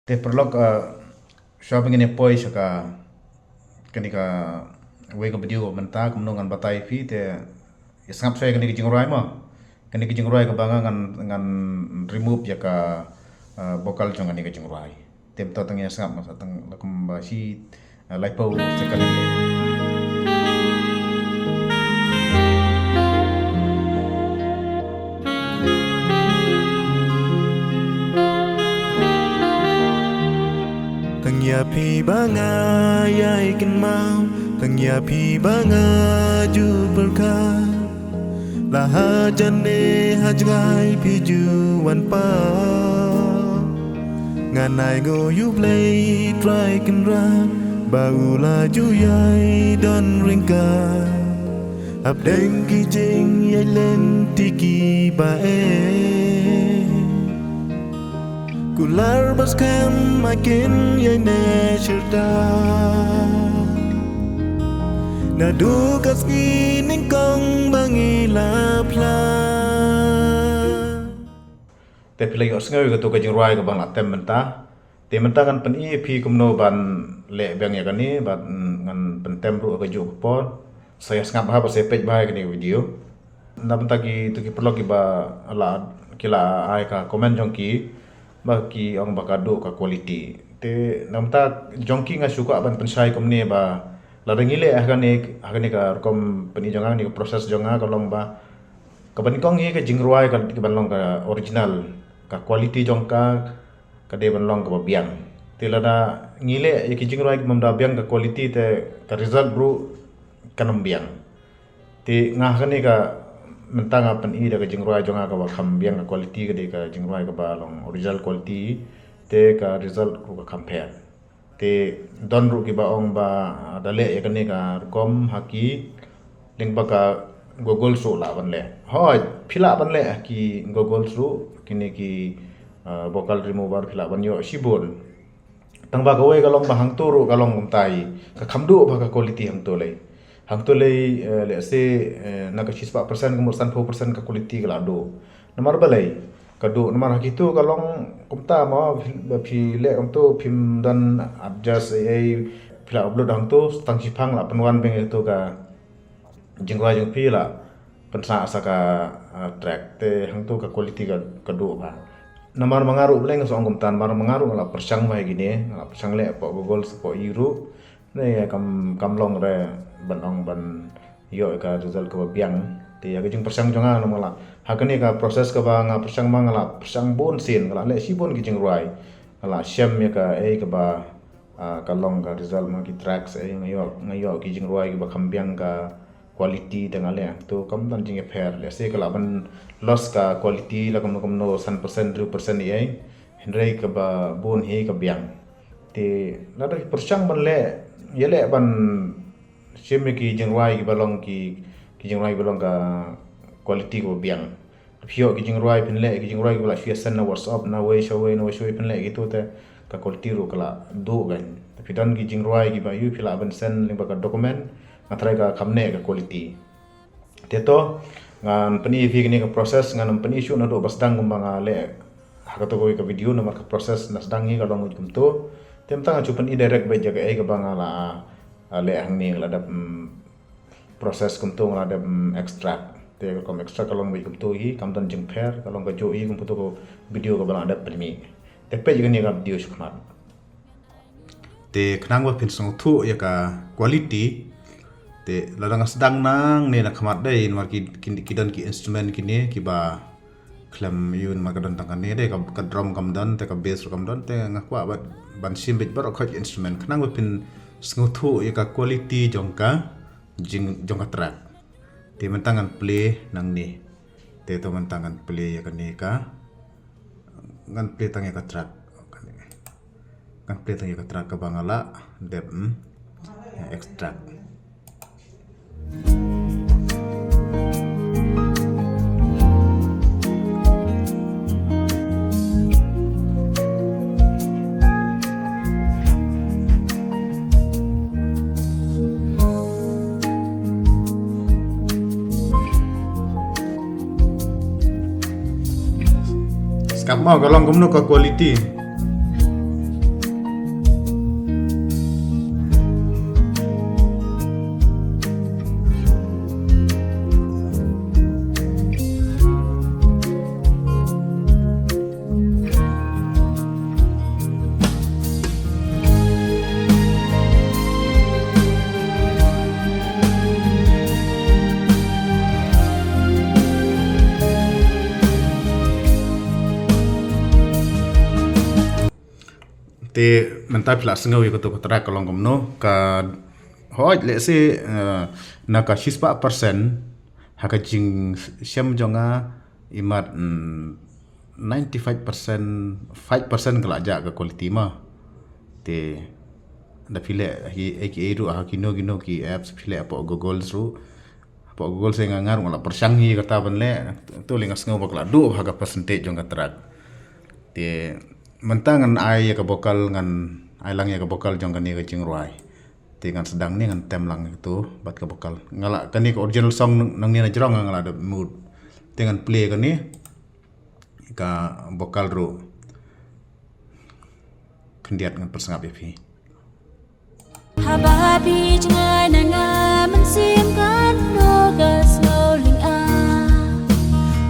te perlu ka shopping ini poi saka kani ka we ka video menta kumnongan batai fi te isngap saya kani kijing rai mo kani kijing rai ka banga ngan remove ya ka bokal jong kani kijing rai tem to tang ya sngap ma tang lakum ba si lai pau sekali Tang ya pi banga yai kan mau tang ya pi banga ju berka la hajane hajgai pi ju wan pa nganai go you play try kan ra baula ju yai don ringka ap deng ki jing yai len tiki ba Kular baskem makin yai ne cerita Nadu kaski ningkong bangila pla te pilai os ngai ka to kijing rai ka bang tem menta kan pen i pi kumno ban le bang ya kani ban ngan pen tem ru ka ju pon saya ngap ha ba se page ba kani video na menta ki tu ki perlu ki ba ala kila ai ka comment jong ki ba ki ong ba ka do ka quality te namta jongki nga suka ban pensai komne ba la rengile agane ka kom peni jonga ni proses jonga kalong ba ka ban kong ye ka jingruai ka ban long ka original ka quality jongka ka de ban long ka ba biang te la da ngile ye ki jingruai mam da biang ka quality te ka result bro kanam biang te nga kane ka mentang apan i da ka jingruai jonga ka ba kham biang ka quality ka de ka jingruai ka ba long original quality te ka result ku ka compare te don ru ki ba ong ba dale ya kane ka kom haki ling ba ka google so la ban le hoi phila ban le ki google so kini ki vocal remover phila ban yo sibon tang ba gawe ka long ba hang tu ru ka long tai ka khamdu ba ka quality hang to le let's say na ka 4% ke 4% ka quality ka la do nomor balai kadu nomor hakitu kalong kumta ma phi le kam to phim dan adjust ai phila upload hang to tang sipang la penwan beng itu ka jingwa jing phi la pensa saka track te hang to ka quality ka kadu ba nomor mangaru bleng so angum tan mar mangaru la persang mai gini la persang le po google po iru ne kam long re ban ong ban yo ka result ka biang te ya jing persang jonga no mala hakane ka proses ka ba nga persang mangala persang bon sin kala le si bon ki jing ruai kala syam ya ka ka ba ka long ka result ma ki tracks ngayo ki jing ruai ki ba khambiang ka quality tanga le to kam dan jing fair le se kala ban loss ka quality la kam no 100% 2% ai henrei ka ba bon he ka biang te la da persang ban le yele ban syam ki jing ruai ki ba long ki jing ruai ba long ka quality ko biang phio ki jing ruai pin le ki jing ruai ko la fiasan na whatsapp na we show pin le gitu te ka quality ro kala do gan fidan ki jing ruai ki ba yu phila ban sen ling ba ka document ngatrai ka khamne ka quality te to ngan pani vi ni ka process ngan pani issue na do basdang gumbanga le ha to ko ka video na ka process na sedang hi ka long kum to tem tang chu pani direct ba jaga ka banga la le hang ni la da proses kum to la da extract te ko extra kalong wi kum to hi kam tan jing pher kalong ka jo hi kum to ko video ka bana ada pelmi te pe jing ni ka video shukmat te khnang wa pin song thu ya ka quality te ladang sedang nang ne na khamat dai mar ki kidan ki instrument kini ki ba klam yun ma kadan tang ne de ka drum kam dan te ka bass kam dan te ngakwa ba ban sim bit bar khaj instrument khnang wa pin song thu ya ka quality jongka jongka track te mentangan play nang ni te to mentangan play ya kani ka ngan play tang ya ka track kan play tang ya ka track ka bangala dep extract Skap mau kalong kumno ka quality te mentai pla sengau yo to kotra kalong komno ka hoj le se na ka 6% haka jing syam jonga imat 95% 5% kala ja ka quality ma te da pile hi eki eru ha kino ki apps pile apa google ru apa google se ngangar ngala persanghi kata ban le to le ngas ngau bakla du ha ka percentage jonga trak te mentangan ai ka bokal ngan ai lang ya ka bokal jonga ni ka jingruai te ngan sedang ni ngan tem lang itu bat ka bokal ngala kani ka original song nang ni na jrong ngala da mood te ngan play ka ni ka bokal ru kendiat ngan persangap fi Hababi jangan nanga mensimkan noga snowling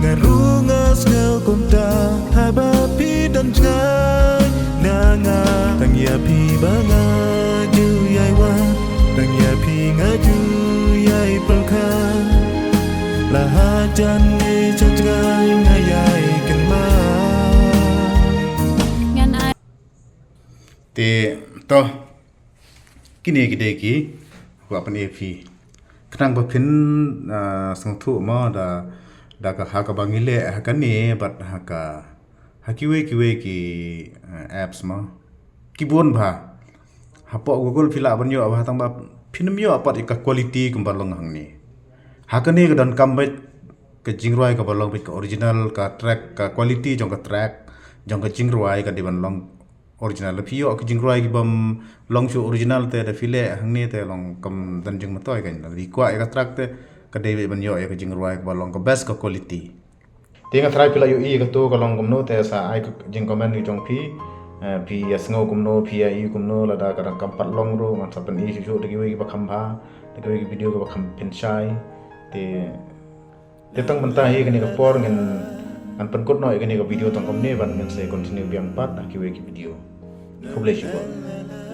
Ngarungas ngau kumta habapi dan ngai nanga tang ya pi banga ju yai wa tang ya pi ngaju yai pelka la hajan ni changai ngayai kan ma ngan ai te to kini gede ki wa pan fi kenang ba pin sang thu ma da ka ha ka bangile ha ka ni bat ha ka ha kiwe ki apps ma kibon ba ha po google phila ban yo ba tang ba phinam yo apat ka quality kum balong hang ni ha ka ni ka dan kam bet ka jingroi ka balong bet ka original ka track ka quality jong ka track jong ka jingroi ka di ban long original pio ka jingroi ki bam long chu original te da file hang ni te long kam dan jing matoi kan ri kwa ka track te ka de ban yo ka jingroi ka balong ka best ka quality tinga try pila yo i ka to ka long kom no te sa ai ka jing comment ni jong pi yes ngo kom no pi ai kom no la da ka kam pat long ro ngan sa pan i chu de ki wi ba kham ba de ki video ka ba kham pin chai te tang banta hi ka ni ka por ngan an pen kot noi ka ni ka video tang kom ne ban ngan se continue biang pat ki wi ki video God bless you all.